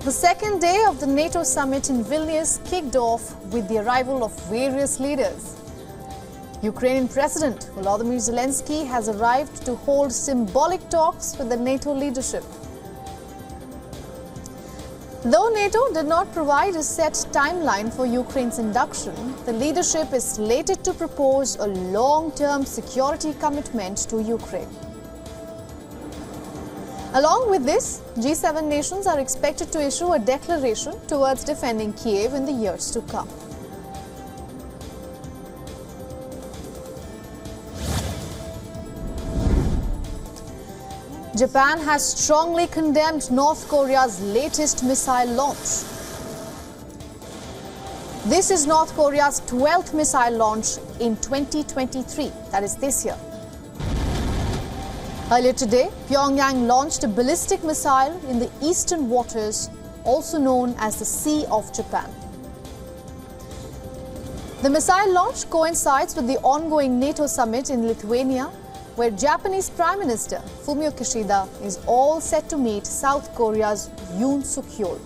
The second day of the NATO summit in Vilnius kicked off with the arrival of various leaders. Ukrainian President Volodymyr Zelensky has arrived to hold symbolic talks with the NATO leadership. Though NATO did not provide a set timeline for Ukraine's induction, the leadership is slated to propose a long-term security commitment to Ukraine. Along with this, G7 nations are expected to issue a declaration towards defending Kiev in the years to come. Japan has strongly condemned North Korea's latest missile launch. This is North Korea's 12th missile launch in 2023, that is this year. Earlier today, Pyongyang launched a ballistic missile in the eastern waters, also known as the Sea of Japan. The missile launch coincides with the ongoing NATO summit in Lithuania, where Japanese Prime Minister Fumio Kishida is all set to meet South Korea's Yoon Suk-yeol.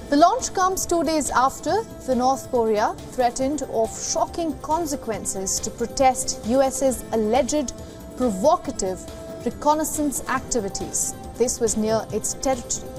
The launch comes 2 days after the North Korea threatened of shocking consequences to protest US's alleged provocative reconnaissance activities. This was near its territory.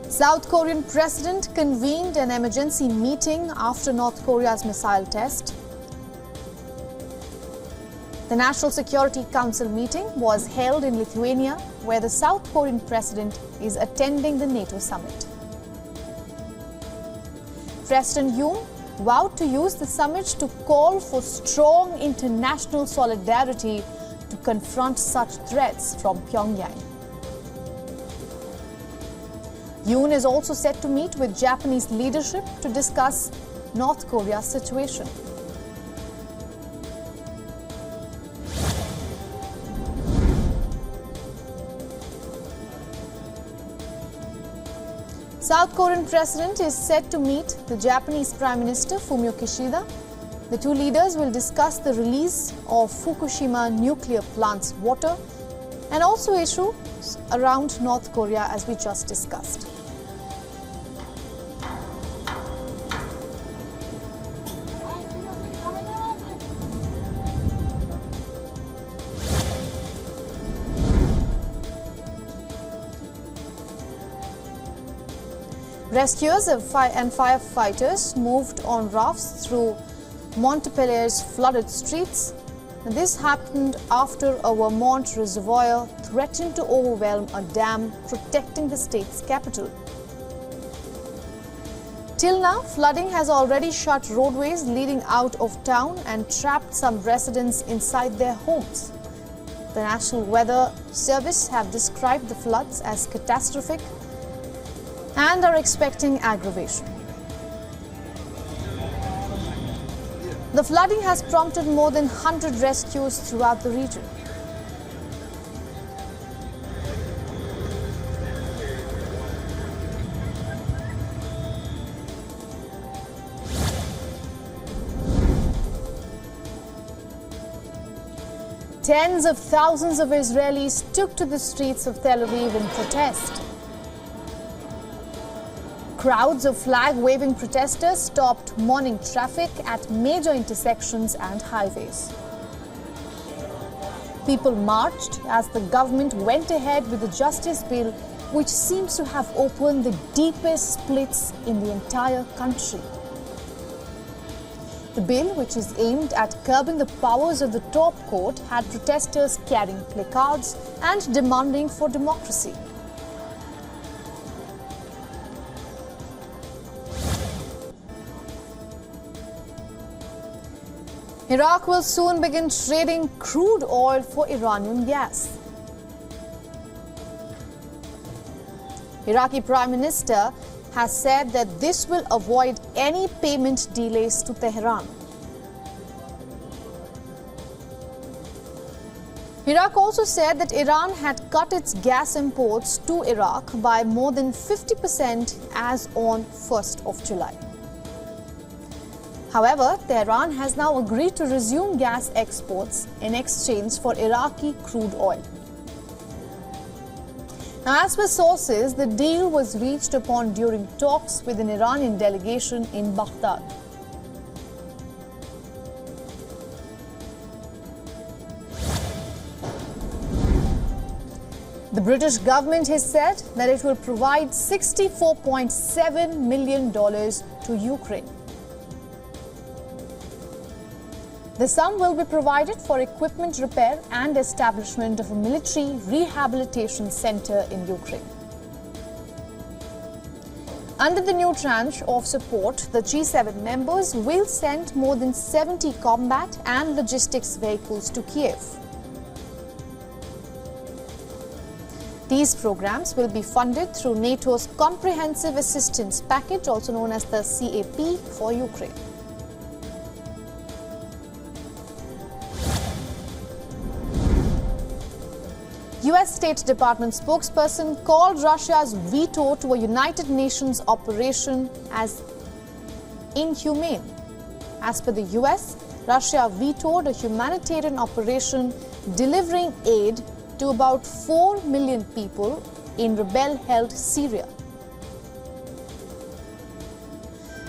South Korean president convened an emergency meeting after North Korea's missile test. The National Security Council meeting was held in Lithuania, where the South Korean president is attending the NATO summit. President Yoon vowed to use the summit to call for strong international solidarity to confront such threats from Pyongyang. Yoon is also set to meet with Japanese leadership to discuss North Korea's situation. South Korean president is set to meet the Japanese Prime Minister Fumio Kishida. The two leaders will discuss the release of Fukushima nuclear plant's water and also issues around North Korea, as we just discussed. Rescuers and firefighters moved on rafts through Montpellier's flooded streets. This happened after a Vermont reservoir threatened to overwhelm a dam protecting the state's capital. Till now, flooding has already shut roadways leading out of town and trapped some residents inside their homes. The National Weather Service have described the floods as catastrophic and are expecting aggravation. The flooding has prompted more than 100 rescues throughout the region. Tens of thousands of Israelis took to the streets of Tel Aviv in protest. Crowds of flag-waving protesters stopped morning traffic at major intersections and highways. People marched as the government went ahead with the Justice Bill, which seems to have opened the deepest splits in the entire country. The bill, which is aimed at curbing the powers of the top court, had protesters carrying placards and demanding for democracy. Iraq will soon begin trading crude oil for Iranian gas. Iraqi Prime Minister has said that this will avoid any payment delays to Tehran. Iraq also said that Iran had cut its gas imports to Iraq by more than 50% as on 1st of July. However, Tehran has now agreed to resume gas exports in exchange for Iraqi crude oil. Now, as per sources, the deal was reached upon during talks with an Iranian delegation in Baghdad. The British government has said that it will provide $64.7 million to Ukraine. The sum will be provided for equipment repair and establishment of a military rehabilitation center in Ukraine. Under the new tranche of support, the G7 members will send more than 70 combat and logistics vehicles to Kiev. These programs will be funded through NATO's Comprehensive Assistance Package, also known as the CAP, for Ukraine. US State Department spokesperson called Russia's veto to a United Nations operation as inhumane. As per the US, Russia vetoed a humanitarian operation delivering aid to about 4 million people in rebel-held Syria.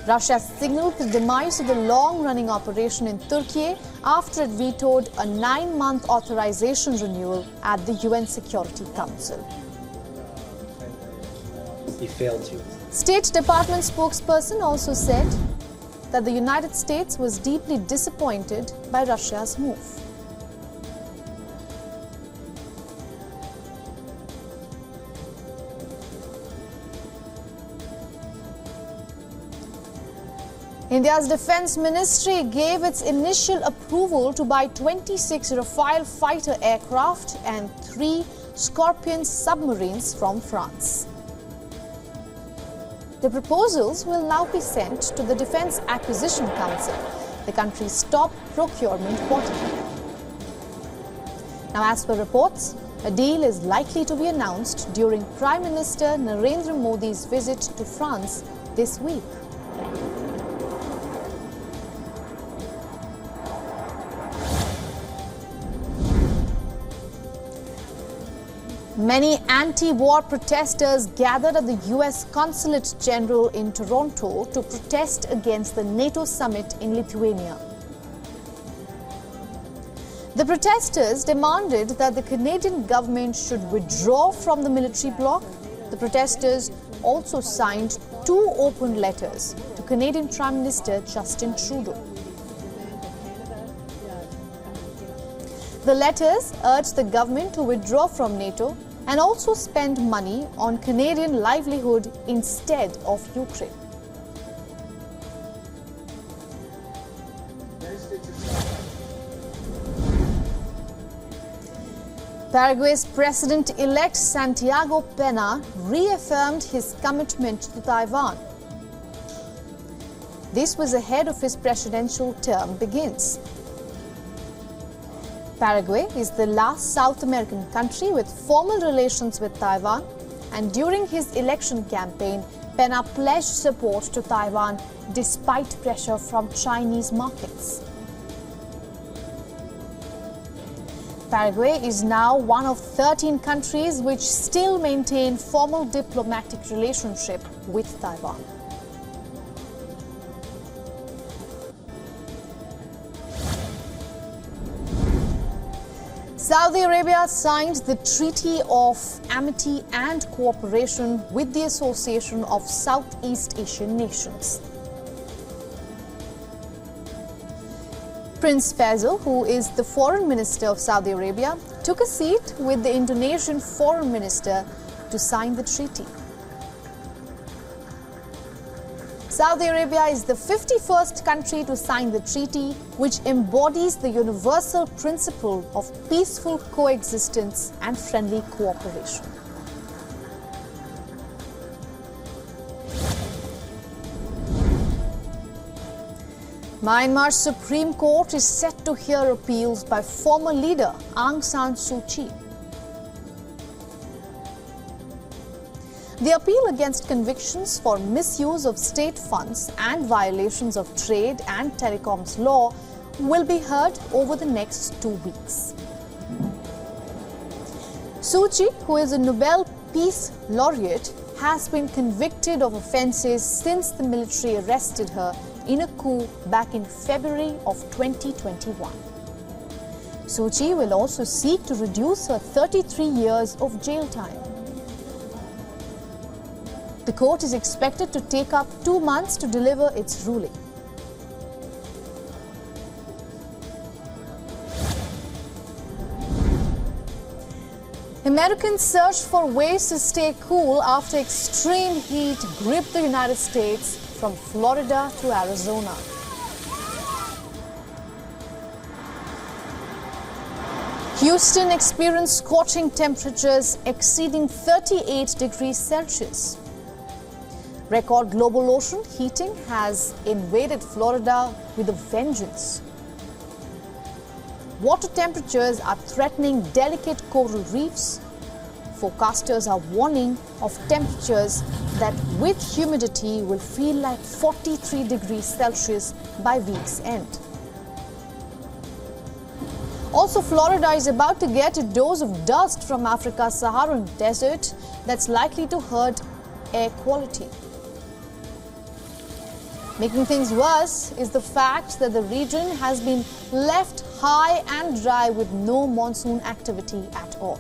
Russia signaled the demise of the long-running operation in Turkey after it vetoed a 9-month authorization renewal at the UN Security Council. He failed to. State Department spokesperson also said that the United States was deeply disappointed by Russia's move. India's Defence Ministry gave its initial approval to buy 26 Rafale fighter aircraft and 3 Scorpion submarines from France. The proposals will now be sent to the Defence Acquisition Council, the country's top procurement body. Now, as per reports, a deal is likely to be announced during Prime Minister Narendra Modi's visit to France this week. Many anti-war protesters gathered at the US Consulate General in Toronto to protest against the NATO summit in Lithuania. The protesters demanded that the Canadian government should withdraw from the military bloc. The protesters also signed 2 open letters to Canadian Prime Minister Justin Trudeau. The letters urged the government to withdraw from NATO and also spend money on Canadian livelihood instead of Ukraine. Paraguay's President-elect Santiago Peña reaffirmed his commitment to Taiwan. This was ahead of his presidential term begins. Paraguay is the last South American country with formal relations with Taiwan, and during his election campaign, Peña pledged support to Taiwan despite pressure from Chinese markets. Paraguay is now one of 13 countries which still maintain formal diplomatic relationship with Taiwan. Saudi Arabia signed the Treaty of Amity and Cooperation with the Association of Southeast Asian Nations. Prince Faisal, who is the Foreign Minister of Saudi Arabia, took a seat with the Indonesian Foreign Minister to sign the treaty. Saudi Arabia is the 51st country to sign the treaty, which embodies the universal principle of peaceful coexistence and friendly cooperation. Myanmar Supreme Court is set to hear appeals by former leader Aung San Suu Kyi. The appeal against convictions for misuse of state funds and violations of trade and telecoms law will be heard over the next 2 weeks. Suu Kyi, who is a Nobel Peace Laureate, has been convicted of offences since the military arrested her in a coup back in February of 2021. Suu Kyi will also seek to reduce her 33 years of jail time. The court is expected to take up 2 months to deliver its ruling. Americans search for ways to stay cool after extreme heat gripped the United States from Florida to Arizona. Houston experienced scorching temperatures exceeding 38 degrees Celsius. Record global ocean heating has invaded Florida with a vengeance. Water temperatures are threatening delicate coral reefs. Forecasters are warning of temperatures that with humidity will feel like 43 degrees Celsius by week's end. Also, Florida is about to get a dose of dust from Africa's Saharan desert that's likely to hurt air quality. Making things worse is the fact that the region has been left high and dry with no monsoon activity at all.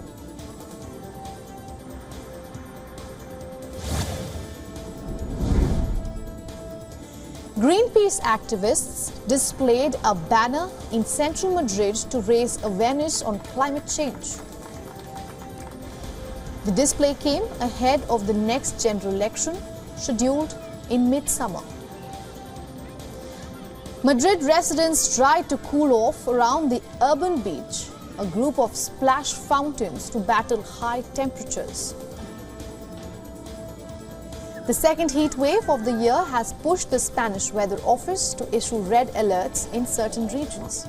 Greenpeace activists displayed a banner in central Madrid to raise awareness on climate change. The display came ahead of the next general election scheduled in mid-summer. Madrid residents tried to cool off around the urban beach, a group of splash fountains to battle high temperatures. The second heat wave of the year has pushed the Spanish Weather Office to issue red alerts in certain regions.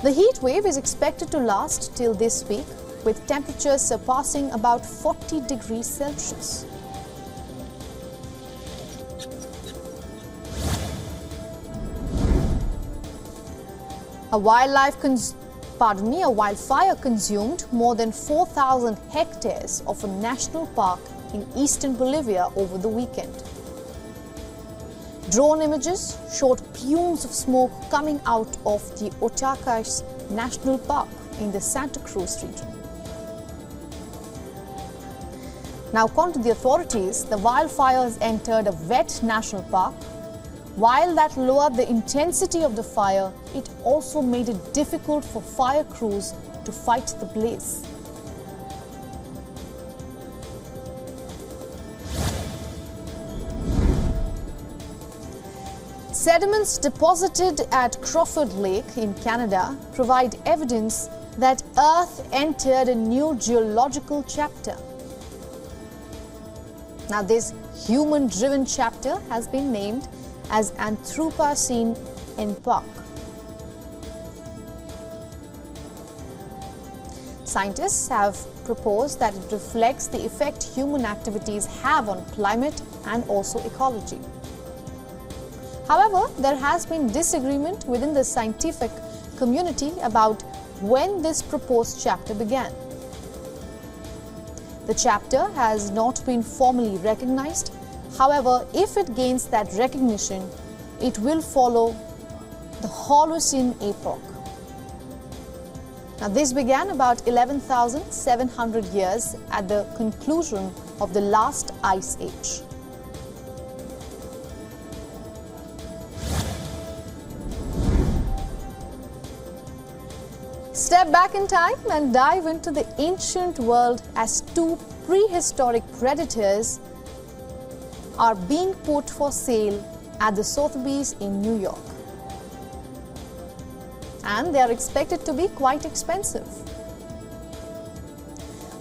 The heat wave is expected to last till this week, with temperatures surpassing about 40 degrees Celsius. A wildfire consumed more than 4,000 hectares of a national park in eastern Bolivia over the weekend. Drone images showed plumes of smoke coming out of the Ochacas National Park in the Santa Cruz region. Now, according to the authorities, the wildfires entered a wet national park. While that lowered the intensity of the fire, it also made it difficult for fire crews to fight the blaze. Sediments deposited at Crawford Lake in Canada provide evidence that Earth entered a new geological chapter. Now, this human-driven chapter has been named as Anthropocene Epoch. Scientists have proposed that it reflects the effect human activities have on climate and also ecology. However, there has been disagreement within the scientific community about when this proposed chapter began. The chapter has not been formally recognized. However, if it gains that recognition, it will follow the Holocene epoch. Now, this began about 11,700 years at the conclusion of the last ice age. Step back in time and dive into the ancient world as two prehistoric predators are being put for sale at the Sotheby's in New York. And they are expected to be quite expensive.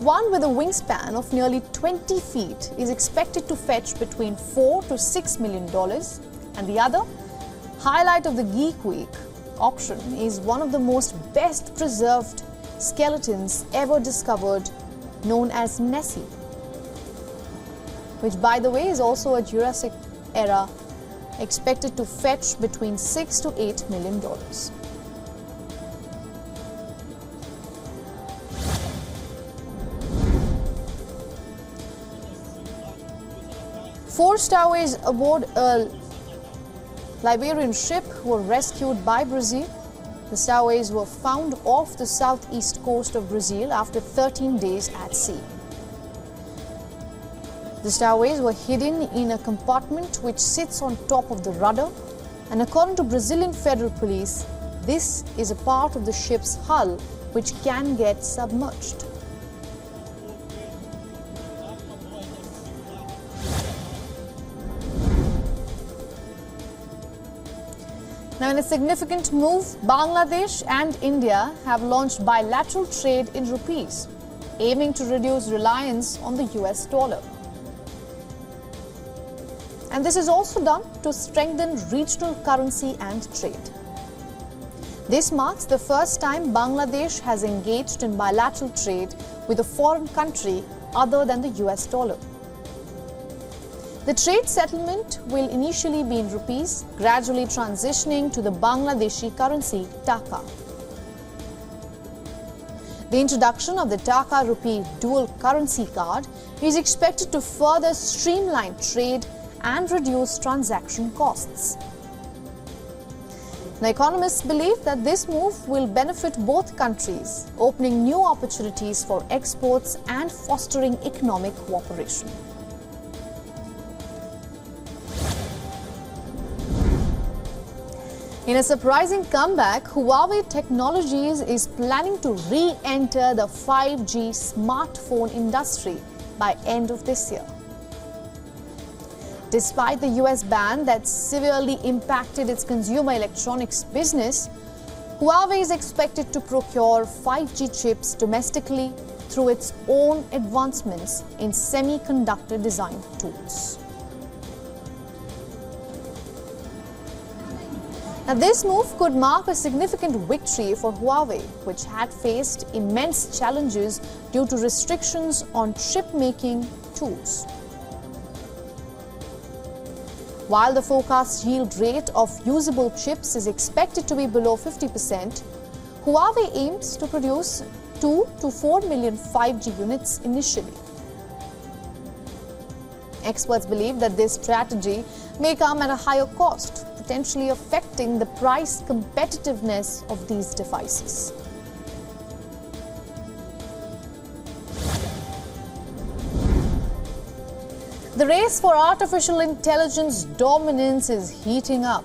One with a wingspan of nearly 20 feet is expected to fetch between $4 to $6 million, and the other, highlight of the Geek Week auction, is one of the most best preserved skeletons ever discovered, known as Nessie. which by the way is also a Jurassic era, expected to fetch between $6 to $8 million. 4 stowaways aboard a Liberian ship were rescued by Brazil. The stowaways were found off the southeast coast of Brazil after 13 days at sea. The stowaways were hidden in a compartment which sits on top of the rudder, and according to Brazilian Federal Police, this is a part of the ship's hull which can get submerged. Now, in a significant move, Bangladesh and India have launched bilateral trade in rupees, aiming to reduce reliance on the US dollar. And this is also done to strengthen regional currency and trade. This marks the first time Bangladesh has engaged in bilateral trade with a foreign country other than the US dollar. The trade settlement will initially be in rupees, gradually transitioning to the Bangladeshi currency taka. The introduction of the taka rupee dual currency card is expected to further streamline trade and reduce transaction costs. The economists believe that this move will benefit both countries, opening new opportunities for exports and fostering economic cooperation. In a surprising comeback, Huawei Technologies is planning to re-enter the 5G smartphone industry by end of this year. Despite the US ban that severely impacted its consumer electronics business, Huawei is expected to procure 5G chips domestically through its own advancements in semiconductor design tools. Now, this move could mark a significant victory for Huawei, which had faced immense challenges due to restrictions on chip-making tools. While the forecast yield rate of usable chips is expected to be below 50%, Huawei aims to produce 2 to 4 million 5G units initially. Experts believe that this strategy may come at a higher cost, potentially affecting the price competitiveness of these devices. The race for artificial intelligence dominance is heating up.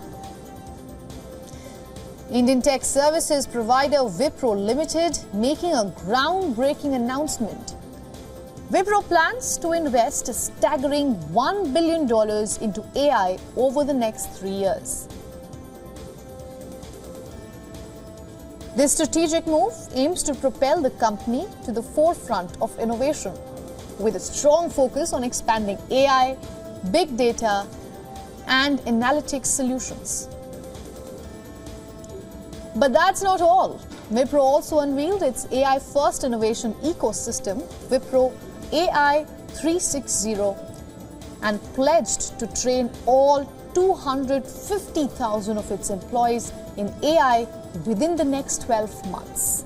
Indian tech services provider Wipro Limited making a groundbreaking announcement. Wipro plans to invest a staggering $1 billion into AI over the next 3 years. This strategic move aims to propel the company to the forefront of innovation, with a strong focus on expanding AI, big data, and analytics solutions. But that's not all. Wipro also unveiled its AI-first innovation ecosystem, Wipro AI 360, and pledged to train all 250,000 of its employees in AI within the next 12 months.